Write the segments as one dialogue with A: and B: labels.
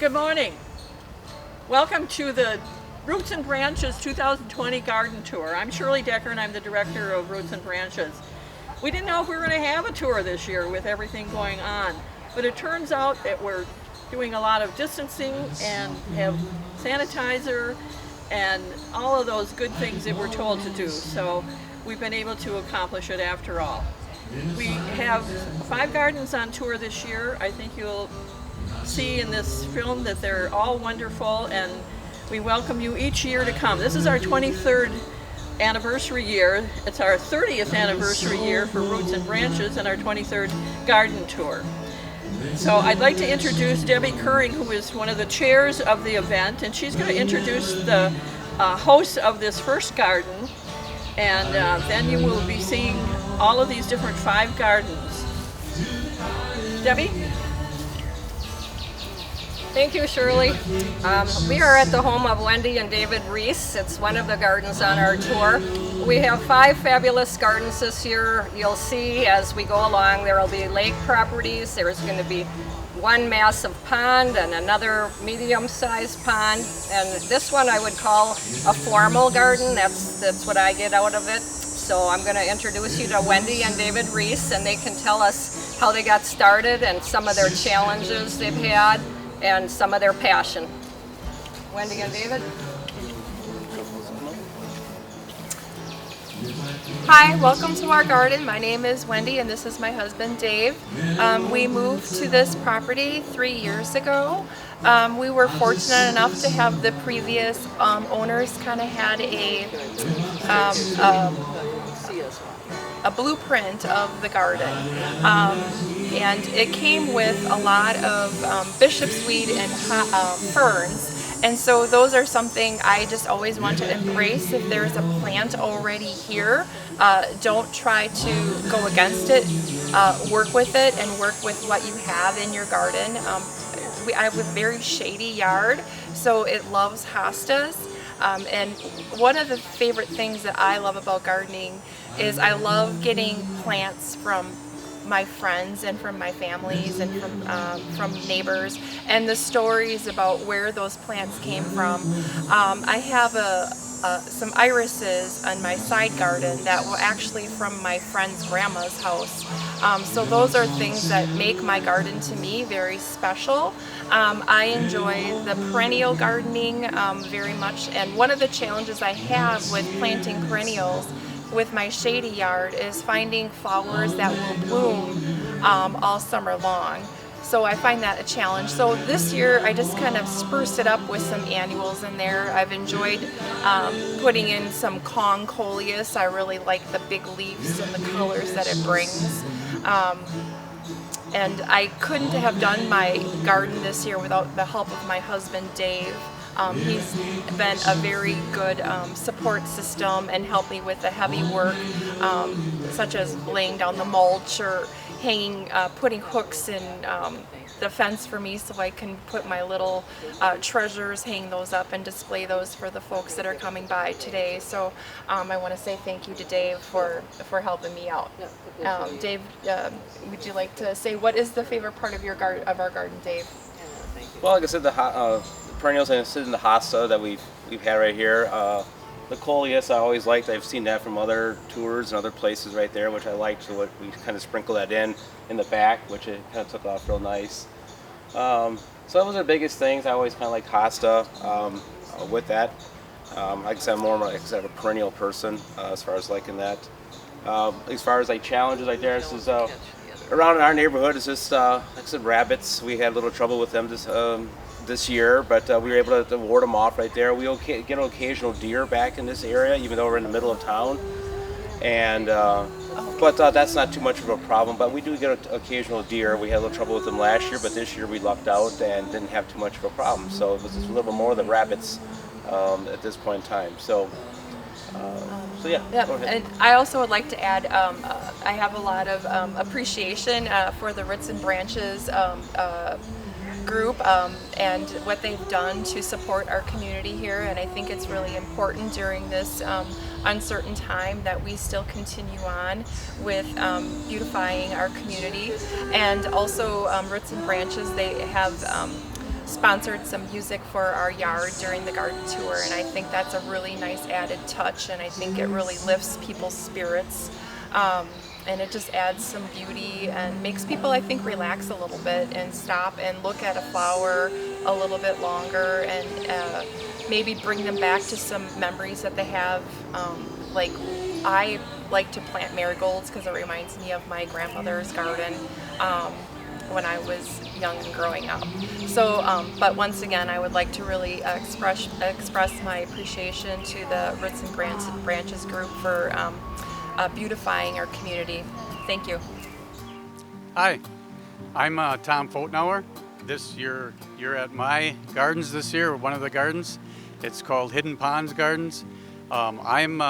A: Good morning. Welcome to the Roots and Branches 2020 Garden Tour. I'm Shirley Decker and I'm the director of Roots and Branches. We didn't know if we were going to have a tour this year with everything going on, but it turns out that we're doing a lot of distancing and have sanitizer and all of those good things that we're told to do. So we've been able to accomplish it after all. We have 5 gardens on tour this year. I think you'll see in this film that they're all wonderful, and we welcome you each year to come. This is our 23rd anniversary year. It's our 30th anniversary year for Roots and Branches and our 23rd garden tour. So I'd like to introduce Debbie Curring, who is one of the chairs of the event, and she's going to introduce the hosts of this first garden, and then you will be seeing all of these different 5 gardens. Debbie?
B: Thank you, Shirley. We are at the home of Wendy and David Reese. It's one of the gardens on our tour. We have 5 fabulous gardens this year. You'll see as we go along there will be lake properties. There's going to be one massive pond and another medium-sized pond. And this one I would call a formal garden. That's what I get out of it. So I'm going to introduce you to Wendy and David Reese, and they can tell us how they got started and some of their challenges they've had and some of their passion. Wendy and David.
C: Hi, welcome to our garden. My name is Wendy and this is my husband Dave. We moved to this property 3 years ago. We were fortunate enough to have the previous owners kind of had a blueprint of the garden. And it came with a lot of bishop's weed and ferns. And so those are something I just always want to embrace. If there's a plant already here, don't try to go against it. Work with it and work with what you have in your garden. I have a very shady yard, so it loves hostas. And one of the favorite things that I love about gardening is I love getting plants from my friends and from my families and from neighbors, and the stories about where those plants came from. I have some irises on my side garden that were actually from my friend's grandma's house. So those are things that make my garden to me very special. I enjoy the perennial gardening very much, and one of the challenges I have with planting perennials with my shady yard is finding flowers that will bloom all summer long. So I find that a challenge. So this year I just kind of spruced it up with some annuals in there. I've enjoyed putting in some Kong coleus. I really like the big leaves and the colors that it brings. And I couldn't have done my garden this year without the help of my husband Dave. He's been a very good support system and helped me with the heavy work, such as laying down the mulch or putting hooks in the fence for me so I can put my little treasures, hang those up and display those for the folks that are coming by today. So I want to say thank you to Dave for helping me out. Dave, would you like to say what is the favorite part of our garden, Dave?
D: Well, like I said, the perennials I sit in the hosta that we've had right here. The coleus I always liked. I've seen that from other tours and other places right there, which I liked. So we kind of sprinkle that in the back, which it kind of took off real nice. So that was the biggest things. I always kind of like hosta with that. Like I said, I'm more of a perennial person as far as liking that. As far as like challenges like this is around in our neighborhood is just like I said, rabbits. We had a little trouble with them this year, but we were able to ward them off right there. We'll get an occasional deer back in this area, even though we're in the middle of town. And but that's not too much of a problem. But we do get an occasional deer. We had a little trouble with them last year, but this year we lucked out and didn't have too much of a problem. So it was just a little more of the rabbits at this point in time. So yeah.
C: And I also would like to add, I have a lot of appreciation for the Roots and Branches group and what they've done to support our community here, and I think it's really important during this uncertain time that we still continue on with beautifying our community. And also Roots and Branches, they have sponsored some music for our yard during the garden tour, and I think that's a really nice added touch, and I think it really lifts people's spirits. And it just adds some beauty and makes people, I think, relax a little bit and stop and look at a flower a little bit longer, and maybe bring them back to some memories that they have. Like I like to plant marigolds because it reminds me of my grandmother's garden when I was young and growing up. So, but once again, I would like to really express my appreciation to the Roots and Branches group for beautifying our community. Thank you.
E: Hi, I'm Tom Fotenauer. You're at my gardens this year, one of the gardens. It's called Hidden Ponds Gardens. I'm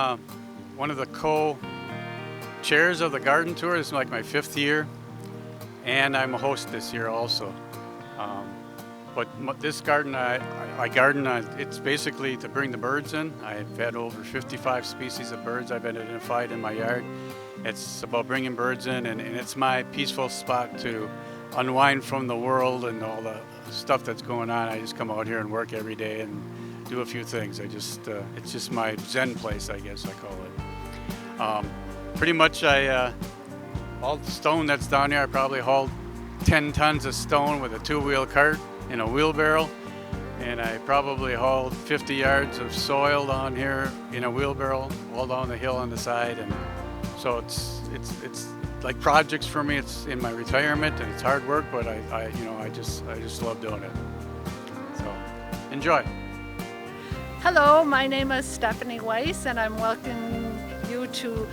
E: one of the co-chairs of the garden tour. This is like my 5th year, and I'm a host this year also. But this garden, I garden, it's basically to bring the birds in. I've had over 55 species of birds I've identified in my yard. It's about bringing birds in, and it's my peaceful spot to unwind from the world and all the stuff that's going on. I just come out here and work every day and do a few things. It's just my Zen place, I guess I call it. Pretty much all the stone that's down here, I probably hauled 10 tons of stone with a 2-wheel cart in a wheelbarrow, and I probably hauled 50 yards of soil down here in a wheelbarrow all down the hill on the side. And so it's like projects for me. It's in my retirement and it's hard work, but I just love doing it. So enjoy.
F: Hello, my name is Stephanie Weiss, and I'm welcoming you to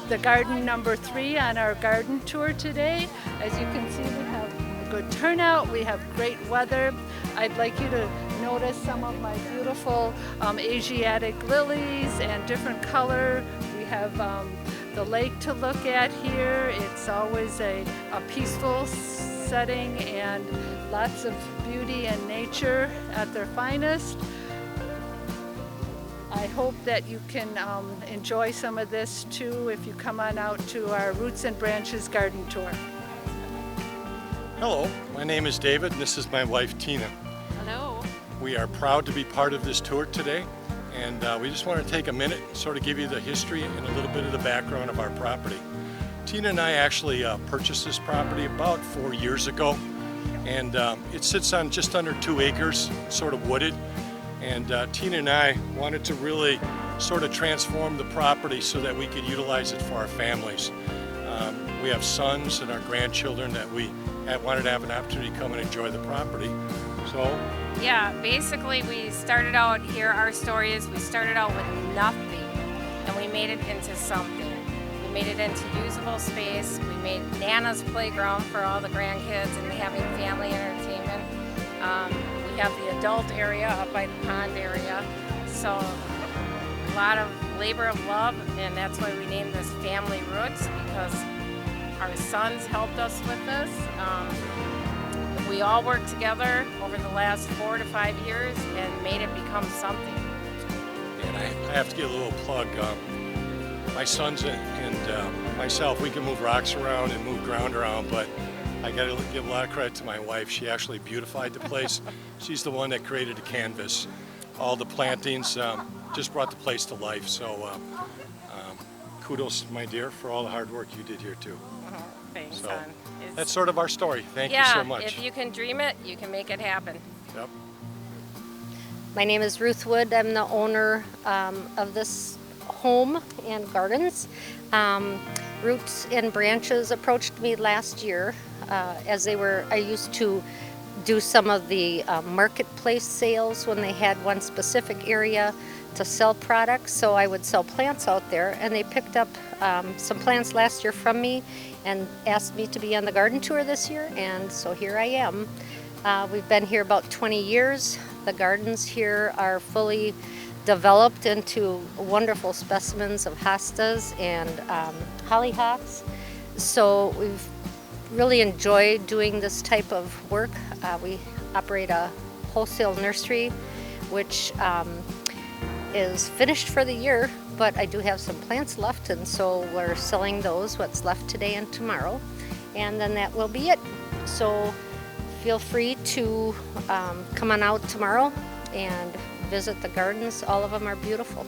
F: the garden number 3 on our garden tour today. As you can see, we have a good turnout, we have great weather. I'd like you to notice some of my beautiful Asiatic lilies and different color. We have the lake to look at here. It's always a peaceful setting and lots of beauty and nature at their finest. I hope that you can enjoy some of this too if you come on out to our Roots and Branches garden tour.
G: Hello, my name is David and this is my wife Tina.
B: Hello.
G: We are proud to be part of this tour today, and we just want to take a minute and sort of give you the history and a little bit of the background of our property. Tina and I actually purchased this property about 4 years ago, and it sits on just under 2 acres, sort of wooded. And Tina and I wanted to really sort of transform the property so that we could utilize it for our families. We have sons and our grandchildren that we wanted to have an opportunity to come and enjoy the property. So
H: yeah, basically we started out here, our story is we started out with nothing and we made it into something. We made it into usable space. We made Nana's playground for all the grandkids and having family entertainment. We have the adult area up by the pond area, so a lot of labor of love, and that's why we named this Family Roots, because our sons helped us with this. We all worked together over the last 4 to 5 years and made it become something.
G: And I have to give a little plug. My sons and myself, we can move rocks around and move ground around, but I got to give a lot of credit to my wife. She actually beautified the place. She's the one that created the canvas. All the plantings just brought the place to life. So kudos, my dear, for all the hard work you did here too.
H: Thanks,
G: So,
H: son.
G: that's sort of our story. Thank you so much.
H: If you can dream it, you can make it happen.
G: Yep.
I: My name is Ruth Wood. I'm the owner of this home and gardens. Roots and Branches approached me last year I used to do some of the marketplace sales when they had one specific area to sell products. So I would sell plants out there, and they picked up some plants last year from me and asked me to be on the garden tour this year, and so here I am. We've been here about 20 years. The gardens here are fully developed into wonderful specimens of hostas and hollyhocks. So we've really enjoyed doing this type of work. We operate a wholesale nursery, which is finished for the year, but I do have some plants left, and so we're selling those, what's left today and tomorrow, and then that will be it. So feel free to come on out tomorrow and visit the gardens. All of them are beautiful.